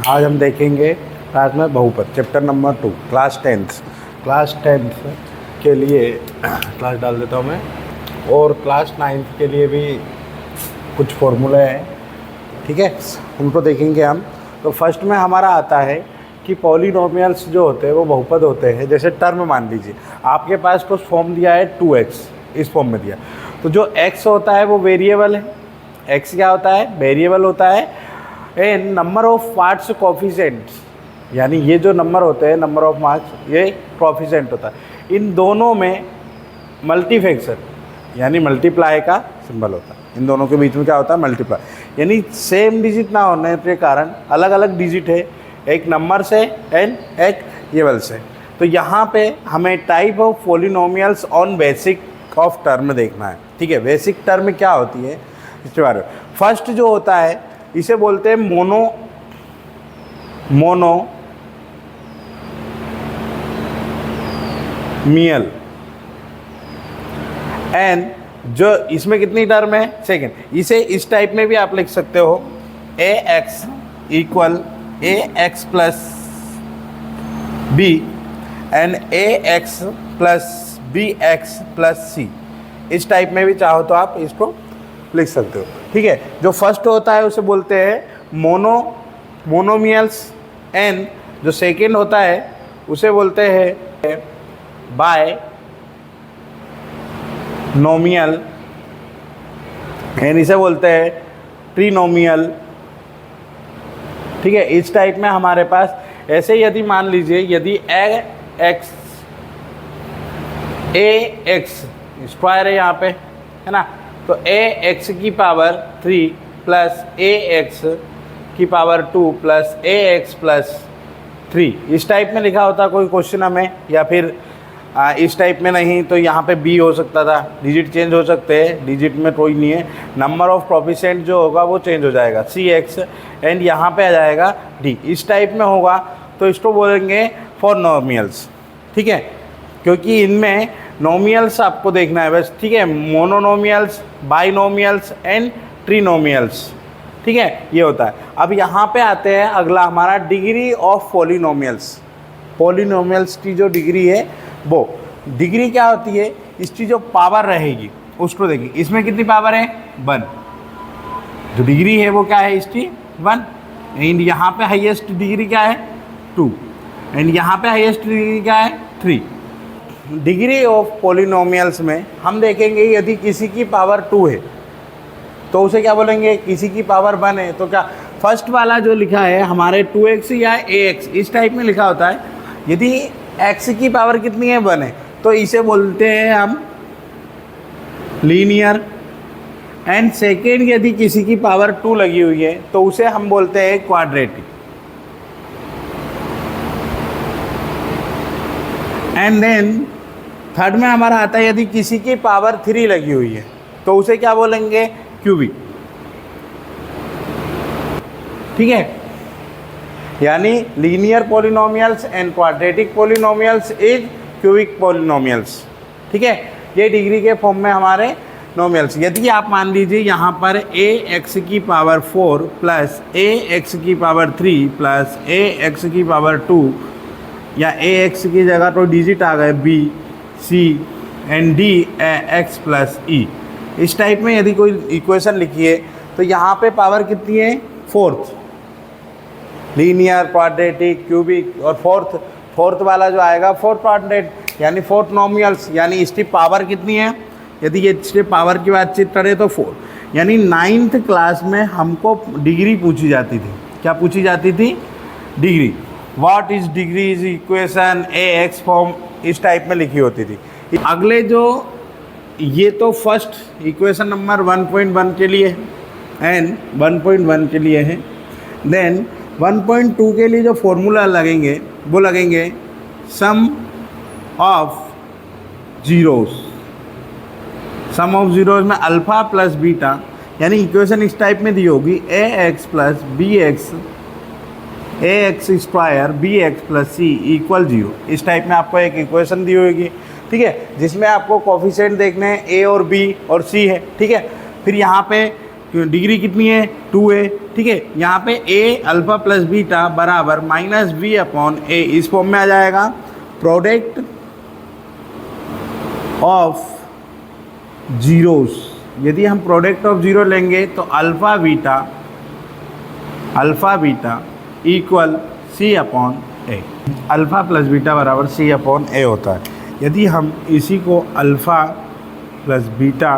आज हम देखेंगे क्लास में बहुपद चैप्टर नंबर 2 क्लास टेंथ के लिए क्लास डाल देता हूँ मैं, और क्लास 9th के लिए भी कुछ फॉर्मूले हैं, ठीक है, उनको देखेंगे हम। तो फर्स्ट में हमारा आता है कि पॉलिनोमियल्स जो होते हैं वो बहुपद होते हैं। जैसे टर्म मान लीजिए आपके पास तो फॉर्म दिया है 2x, इस फॉर्म में दिया, तो जो x होता है वो वेरिएबल है। x क्या होता है? वेरिएबल होता है। And number of parts coefficients, यानी ये जो नंबर होते हैं, नंबर ऑफ मार्क्स, ये कोफिशिएंट होता है। इन दोनों में मल्टीफ्रैक्शन यानी मल्टीप्लाई का सिंबल होता है। इन दोनों के बीच में क्या होता है? मल्टीप्लाई, यानी सेम डिजिट ना होने के कारण अलग अलग डिजिट है, एक नंबर से एंड एक लेवल से। तो यहाँ पे हमें type of polynomials on basic of term देखना है, ठीक है। बेसिक टर्म क्या होती है इसके बारे में। फर्स्ट जो होता है इसे बोलते हैं मोनोमियल, एंड जो इसमें कितनी टर्म है? सेकेंड। इसे इस टाइप में भी आप लिख सकते हो, A X equal A X plus B and A X plus B X plus C. इस टाइप में भी चाहो तो आप इसको लिख सकते हो, ठीक है। जो फर्स्ट होता है उसे बोलते हैं मोनोमियल्स, एंड जो सेकेंड होता है उसे बोलते हैं बाय नोमियल, एंड इसे बोलते हैं ट्रिनोमियल, ठीक है। इस टाइप में हमारे पास ऐसे, यदि मान लीजिए यदि ए एक्स स्क्वायर है यहाँ पे, है ना, तो ए एक्स की पावर 3 प्लस ए एक्स की पावर 2 प्लस ए एक्स प्लस 3, इस टाइप में लिखा होता कोई क्वेश्चन हमें, या फिर इस टाइप में नहीं तो यहाँ पे बी हो सकता था। डिजिट चेंज हो सकते हैं, डिजिट में कोई नहीं है। नंबर ऑफ कोफिशिएंट जो होगा वो चेंज हो जाएगा, सी एक्स, एंड यहाँ पे आ जाएगा डी। इस टाइप में होगा तो इसको बोलेंगे फॉर नोमियल्स, ठीक है, क्योंकि इनमें नोमियल्स आपको देखना है बस, ठीक है। मोनोनोमियल्स, बाइनोमियल्स एंड ट्रिनोमियल्स, ठीक है, ये होता है। अब यहाँ पे आते हैं अगला हमारा डिग्री ऑफ पॉलिनोमियल्स। पॉलिनोमियल्स की जो डिग्री है, वो डिग्री क्या होती है? इसकी जो पावर रहेगी उसको देखिए। इसमें कितनी पावर है? 1। जो डिग्री है वो क्या है इसकी? 1। एंड यहाँ पे हाईएस्ट डिग्री क्या है? 2। एंड यहाँ पे हाईएस्ट डिग्री क्या है? 3। डिग्री ऑफ पॉलिनोमियल्स में हम देखेंगे यदि किसी की पावर 2 है तो उसे क्या बोलेंगे? किसी की पावर 1 है तो क्या? फर्स्ट वाला जो लिखा है हमारे 2x या ax, इस टाइप में लिखा होता है। यदि x की पावर कितनी है? 1 है, तो इसे बोलते हैं हम लीनियर। एंड सेकेंड, यदि किसी की पावर 2 लगी हुई है तो उसे हम बोलते हैं क्वाड्रेटिक। एंड देन थर्ड में हमारा आता है यदि किसी की पावर 3 लगी हुई है तो उसे क्या बोलेंगे? क्यूबिक, ठीक है। यानी linear polynomials and quadratic polynomials is cubic polynomials, ठीक है। ये डिग्री के फॉर्म में हमारे नोमियल्स। यदि आप मान लीजिए यहाँ पर ए एक्स की पावर 4 प्लस ए एक्स की पावर 3 प्लस ए एक्स की पावर 2, या ए एक्स की जगह तो डिजिट आ गए B, C and D X plus E, इस टाइप में यदि कोई इक्वेशन लिखिए तो यहाँ पे पावर कितनी है? 4th। लीनियर, क्वाड्रेटिक, क्यूबिक, और फोर्थ वाला जो आएगा 4th क्वाड्रेट, यानी 4th नोमियल्स, यानी इसकी पावर कितनी है? यदि ये इसके पावर की बातचीत करें तो 4। यानी 9th क्लास में हमको डिग्री पूछी जाती थी। क्या पूछी जाती थी? Degree. What is degree is equation A x form, इस टाइप में लिखी होती थी। अगले जो, ये तो फर्स्ट इक्वेशन नंबर 1.1 के लिए एंड 1.1 के लिए है। देन 1.2 के लिए जो फॉर्मूला लगेंगे वो लगेंगे sum of zeros. Sum of zeros में अल्फ़ा प्लस बीटा, यानी इक्वेशन इस टाइप में दी होगी, A X plus B X, A X square B X plus C equal 0। इस टाइप में आपको एक इक्वेशन दी होगी, ठीक है, जिसमें आपको कोफिशिएंट देखने हैं, ए और बी और सी है, ठीक है। फिर यहाँ पे डिग्री कितनी है? 2 है, ठीक है। यहाँ पे ए अल्फ़ा प्लस बीटा बराबर माइनस बी अपॉन ए इस फॉर्म में आ जाएगा। प्रोडक्ट ऑफ जीरोस, यदि हम प्रोडक्ट ऑफ जीरो लेंगे तो alpha beta equal C upon A, alpha plus beta बराबर सी अपॉन ए होता है। यदि हम इसी को alpha plus beta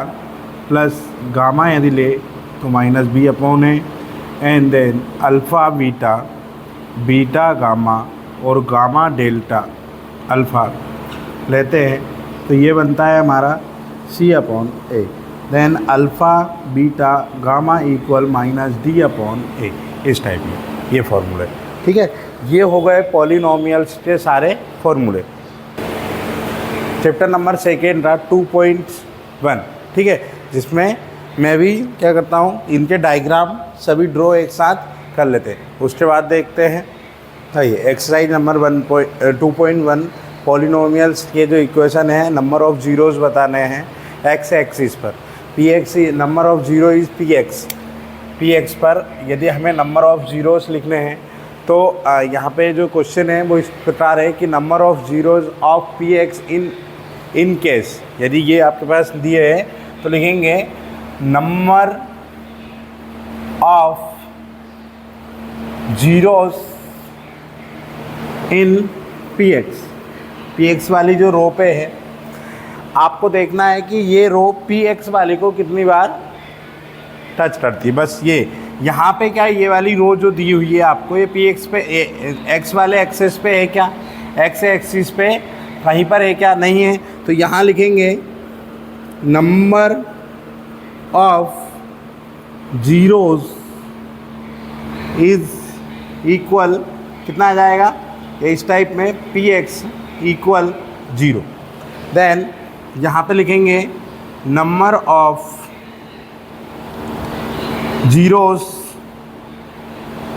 plus gamma यदि ले तो minus B upon A, and then alpha beta gamma और गामा डेल्टा अल्फ़ा लेते हैं तो ये बनता है हमारा C upon A. Then alpha beta gamma equal minus D upon A, इस टाइप में ये फॉर्मूले। ठीक है, ये हो गए पॉलिनोमियल्स के सारे फॉर्मूले। चैप्टर नंबर 2 रहा 2.1, ठीक है, जिसमें मैं भी क्या करता हूँ, इनके डायग्राम सभी ड्रॉ एक साथ कर लेते हैं। उसके बाद देखते हैं आइए एक्सरसाइज नंबर 2.1 पॉलिनोमियल्स के जो इक्वेशन है, नंबर ऑफ जीरोज़ बताने हैं एक्स एक्सिस पर। P x number of zero is P x पर यदि हमें नंबर ऑफ जीरोज़ लिखने हैं तो यहाँ पे जो क्वेश्चन है वो इस प्रकार है कि number of zeros of P x in case, यदि ये आपके पास दिए है तो लिखेंगे number of zeros in P x वाली जो रो पे है, आपको देखना है कि ये रो पी एक्स वाली को कितनी बार टच करती है। बस ये यहाँ पे क्या है, ये वाली रो जो दी हुई है आपको, ये पी एक्स पे एक्स वाले एक्सिस पे है क्या, एक्स एक्सिस पे कहीं पर है क्या, नहीं है। तो यहाँ लिखेंगे number of zeros is equal कितना आ जाएगा, इस टाइप में पी एक्स इक्वल 0। देन यहाँ पे लिखेंगे number of zeros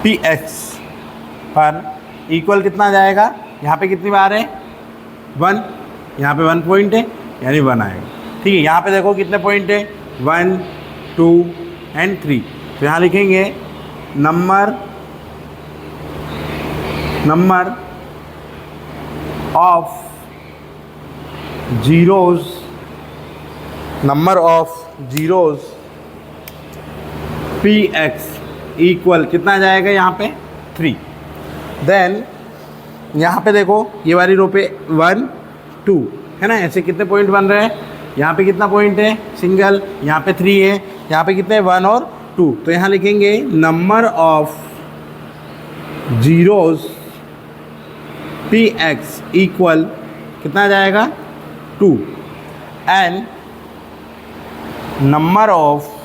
P x पर इक्वल कितना आ जाएगा, यहाँ पे कितनी बार है 1, यहाँ पे 1 पॉइंट है यानी 1 आएगा। ठीक है, यहाँ पे देखो कितने पॉइंट है 1 2 एंड 3, तो यहाँ लिखेंगे number of zeros P x equal कितना आ जाएगा यहाँ पे 3। देन यहाँ पे देखो ये वाली रो पे 1 2 है ना, ऐसे कितने पॉइंट बन रहे हैं, यहाँ पे कितना पॉइंट है सिंगल, यहाँ पे 3 है, यहाँ पे कितने 1 और 2, तो यहाँ लिखेंगे number of zeros P x equal कितना आ जाएगा 2, and number of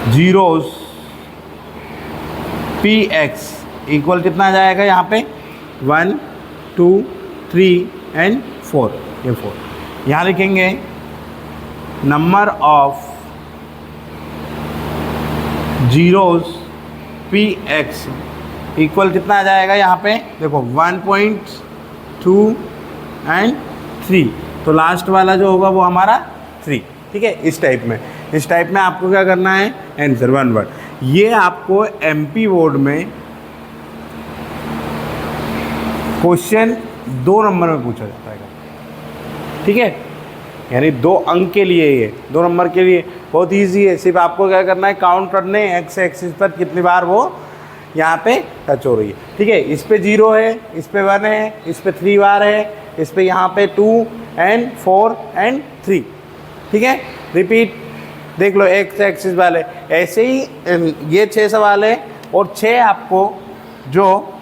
zeros P x equal कितना आ जाएगा यहाँ पे 1 2 3 एंड 4, ये 4। यहाँ लिखेंगे number of zeros P x equal कितना आ जाएगा यहाँ पे, देखो 1.2 एंड 3, तो लास्ट वाला जो होगा वो हमारा 3। ठीक है, इस टाइप में आपको क्या करना है, आंसर 1 वर्ड। ये आपको एमपी बोर्ड में क्वेश्चन 2 नंबर में पूछा जाता है। ठीक है, यानी 2 अंक के लिए, ये 2 नंबर के लिए बहुत इजी है। सिर्फ आपको क्या करना है, काउंट करने एक्स एक्सिस पर कितनी बार वो यहाँ पे टच हो रही है। ठीक है, इस पे 0 है, इस पे 1 है, इस पे 3 बार है, इस पे यहाँ पे 2 एंड 4 एंड 3। ठीक है, रिपीट देख लो एक्स एक्सिस वाले। ऐसे ही ये 6 सवाल है और 6 आपको जो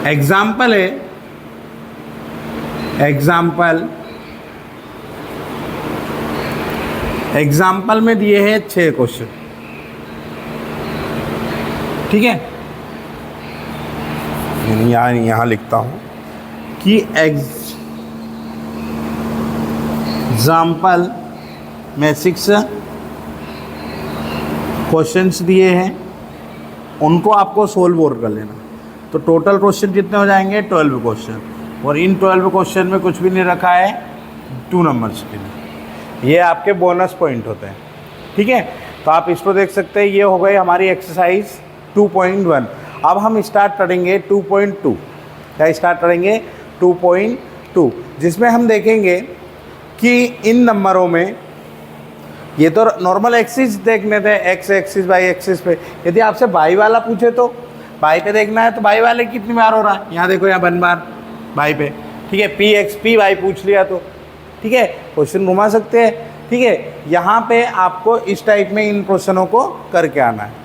एग्जाम्पल है, एग्जाम्पल में दिए हैं 6 क्वेश्चन। ठीक है, यहाँ लिखता हूँ कि एग्जाम्पल में 6 क्वेश्चंस दिए हैं, उनको आपको सोल्व और कर लेना। तो टोटल क्वेश्चन कितने हो जाएंगे, 12 क्वेश्चन, और इन 12 क्वेश्चन में कुछ भी नहीं रखा है 2 नंबर्स के लिए। ये आपके बोनस पॉइंट होते हैं। ठीक है, तो आप इसको देख सकते हैं, ये हो गई हमारी एक्सरसाइज 2.1। अब हम स्टार्ट करेंगे 2.2। क्या स्टार्ट करेंगे? 2.2, जिसमें हम देखेंगे कि इन नंबरों में ये तो नॉर्मल एक्सिस देखने थे, एक्स एक्सिस वाई एक्सिस पे। यदि आपसे वाई वाला पूछे तो वाई पे देखना है, तो वाई वाले कितनी बार हो रहा है, यहाँ देखो, यहाँ 1 बार वाई पे, ठीक है। पी एक्स पी वाई पूछ लिया तो ठीक है, क्वेश्चन घुमा सकते हैं, ठीक है। यहाँ पे आपको इस टाइप में इन क्वेश्चनों को करके आना है।